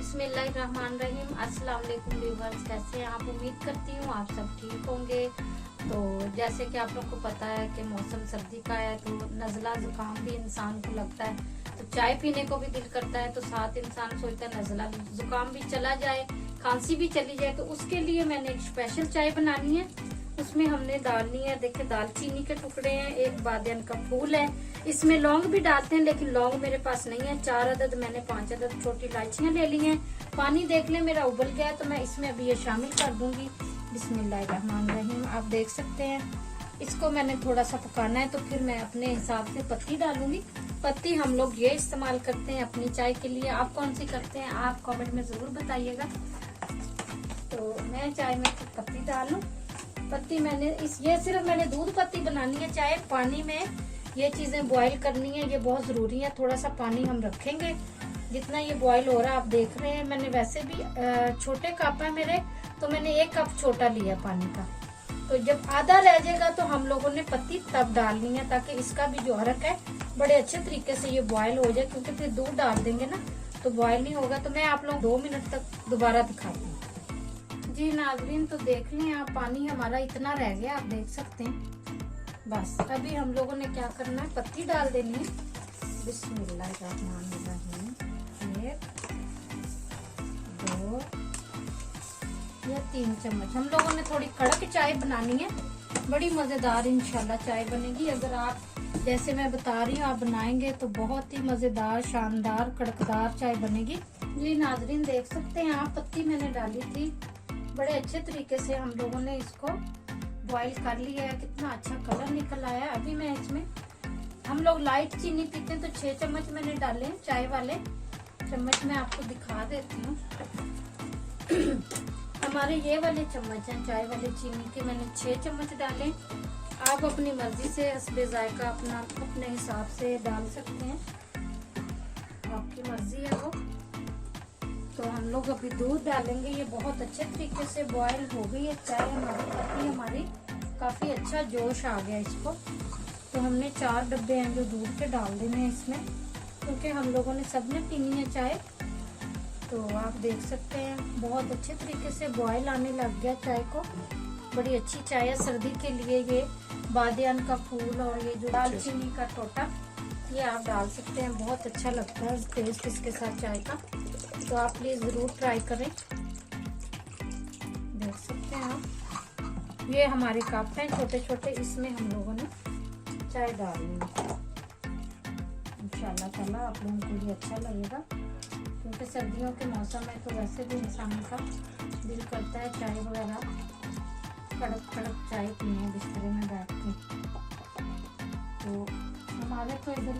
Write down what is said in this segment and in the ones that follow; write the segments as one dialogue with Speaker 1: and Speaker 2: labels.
Speaker 1: बिस्मिल्लाहिर्रहमानिर्रहीम। अस्सलाम वालेकुम व्यूअर्स, कैसे हैं आप? उम्मीद करती हूँ आप सब ठीक होंगे। तो जैसे कि आप लोग को पता है कि मौसम सर्दी का है, तो नज़ला जुकाम भी इंसान को लगता है, तो चाय पीने को भी दिल करता है। तो साथ इंसान सोचता है नज़ला जुकाम भी चला जाए, खांसी भी चली जाए। तो उसके लिए मैंने एक स्पेशल चाय बनानी है। उसमें हमने डालनी है, देखिए दालचीनी के टुकड़े हैं, एक बादियान का फूल है, इसमें लौंग भी डालते हैं लेकिन लौंग मेरे पास नहीं है। 4 अदद मैंने 5 अदद छोटी इलायचियां ले ली हैं। पानी देख ले मेरा उबल गया है, तो मैं इसमें अभी ये शामिल कर दूंगी। बिस्मिल्लाहिर्रहमानिर्रहीम। आप देख सकते हैं इसको मैंने थोड़ा सा पकाना है, तो फिर मैं अपने हिसाब से पत्ती डालूंगी। पत्ती हम लोग ये इस्तेमाल करते हैं अपनी चाय के लिए। आप कौन सी करते हैं आप कमेंट में जरूर बताइएगा। तो मैं चाय में पत्ती डालूं। पत्ती मैंने ये सिर्फ मैंने दूध पत्ती बनानी है चाय। पानी में ये चीजें बॉईल करनी है, ये बहुत जरूरी है। थोड़ा सा पानी हम रखेंगे, जितना ये बॉईल हो रहा है आप देख रहे हैं। मैंने वैसे भी छोटे कप है मेरे, तो मैंने 1 कप छोटा लिया पानी का। तो जब आधा रह जाएगा तो हम लोगों ने पत्ती तब डालनी है, ताकि इसका भी जो अरक है बड़े अच्छे तरीके से ये बॉयल हो जाए, क्योंकि फिर दूध डाल देंगे ना तो बॉयल नहीं होगा। तो मैं आप लोग 2 मिनट तक दोबारा दिखाती हूँ। जी नाज़रीन, तो देख लें आप, पानी हमारा इतना रह गया, आप देख सकते हैं। बस अभी हम लोगों ने क्या करना है, पत्ती डाल देनी है। बिस्मिल्लाहिर्रहमानिर्रहीम। 1 2 या 3 चम्मच। हम लोगों ने थोड़ी कड़क चाय बनानी है, बड़ी मजेदार इंशाल्लाह चाय बनेगी। अगर आप जैसे मैं बता रही हूँ आप बनाएंगे तो बहुत ही मजेदार, शानदार, कड़कदार चाय बनेगी। जी नाज़रीन, देख सकते हैं आप, पत्ती मैंने डाली थी, बड़े अच्छे तरीके से हम लोगों ने इसको बॉईल कर लिया है। कितना अच्छा कलर निकल आया है। अभी मैं इसमें, हम लोग लाइट चीनी पीते हैं तो 6 चम्मच मैंने डाले हैं। चाय वाले चम्मच मैं आपको दिखा देती हूँ। हमारे ये वाले चम्मच हैं चाय वाले चीनी के, मैंने 6 चम्मच डाले। आप अपनी मर्जी से हस्बे जायका अपने हिसाब से डाल सकते हैं, आपकी मर्जी है वो। तो हम लोग अभी दूध डालेंगे। ये बहुत अच्छे तरीके से बॉयल हो गई है चाय हमारी। पत्ती हमारी काफी अच्छा जोश आ गया इसको। तो हमने 4 डब्बे हैं जो दूध के डाल देने हैं इसमें, क्योंकि हम लोगों ने सबने पीनी है चाय। तो आप देख सकते हैं बहुत अच्छे तरीके से बॉयल आने लग गया चाय को। बड़ी अच्छी चाय है सर्दी के लिए। ये बादियान का फूल और ये जो दालचीनी का टोटा, ये आप डाल सकते हैं, बहुत अच्छा लगता है टेस्ट इसके साथ चाय का। तो आप प्लीज जरूर ट्राई करें। देख सकते हैं आप, ये हमारे कप हैं छोटे छोटे, इसमें हम लोगों ने चाय डालनी है। इंशाल्लाह ताला आप लोगों को ये अच्छा लगेगा, क्योंकि सर्दियों के मौसम में तो वैसे भी इंसान का दिल करता है चाय वगैरह, कड़क कड़क चाय पीने बिस्तर में बैठ के। तो हमारे तो इधर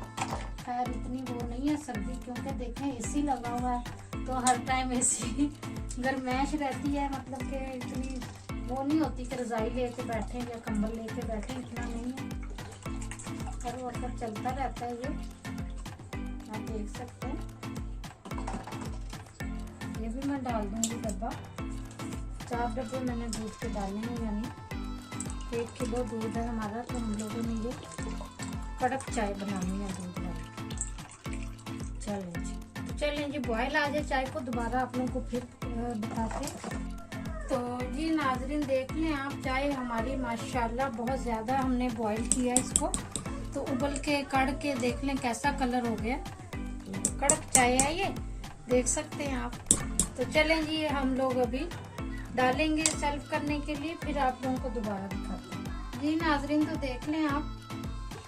Speaker 1: खैर इतनी वो नहीं है सर्दी, क्योंकि देखें एसी लगा हुआ है, तो हर टाइम एसी गर्मैश रहती है। मतलब कि इतनी वो नहीं होती कि रजाई लेके बैठे या कंबल लेके बैठे, इतना नहीं है। हर वक्त चलता रहता है ये, आप देख सकते हैं। ये भी मैं डाल दूंगी डब्बा। 4 डब्बे मैंने दूध के डाले हैं, यानी 1 किलो दूध है हमारा। तो हम लोगों ने ये कड़क चाय बनानी है दूध वाली। चलें जी बॉयल आ जाए चाय को, दोबारा आप लोगों को फिर बताते हैं। तो जी नाज़रीन, देख लें आप, चाय हमारी माशाल्लाह बहुत ज़्यादा हमने बॉयल किया है इसको। तो उबल के कड़ के देख लें कैसा कलर हो गया, कड़क चाय है ये, देख सकते हैं आप। तो चलें जी, हम लोग अभी डालेंगे सर्व करने के लिए, फिर आप लोगों को दोबारा दिखाते हैं। जी नाज़रीन, तो देख लें आप,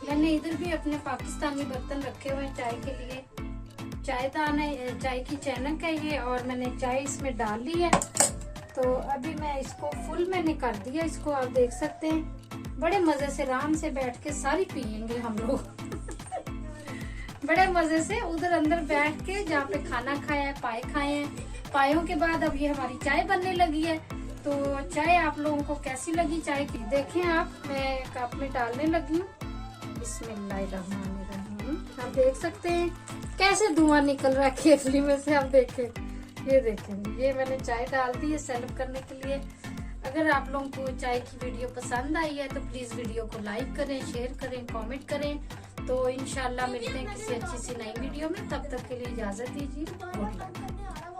Speaker 1: मैंने इधर भी अपने पाकिस्तानी बर्तन रखे हुए हैं चाय के लिए। चायदान है, चाय की चैनक है ये, और मैंने चाय इसमें डाल ली है। तो अभी मैं इसको फुल मैंने कर दिया इसको, आप देख सकते हैं। बड़े मजे से आराम से बैठ के सारी पियेंगे हम लोग। बड़े मजे से उधर अंदर बैठ के, जहाँ पे खाना खाया है, पाए खाए हैं, पायों के बाद अब ये हमारी चाय बनने लगी है। तो चाय आप लोगों को कैसी लगी चाय की, देखें आप, मैं कप में डालने लगी हूँ। बिस्मिल्लाहिर्रहमानिर्रहीम। आप देख सकते हैं कैसे धुआं निकल रहा है केतली में से, आप देखें, ये देखें, ये मैंने चाय डाल दी है सर्व करने के लिए। अगर आप लोगों को चाय की वीडियो पसंद आई है तो प्लीज वीडियो को लाइक करें, शेयर करें, कमेंट करें। तो इंशाल्लाह मिलते हैं किसी अच्छी सी नई वीडियो में, तब तक के लिए इजाजत दीजिए।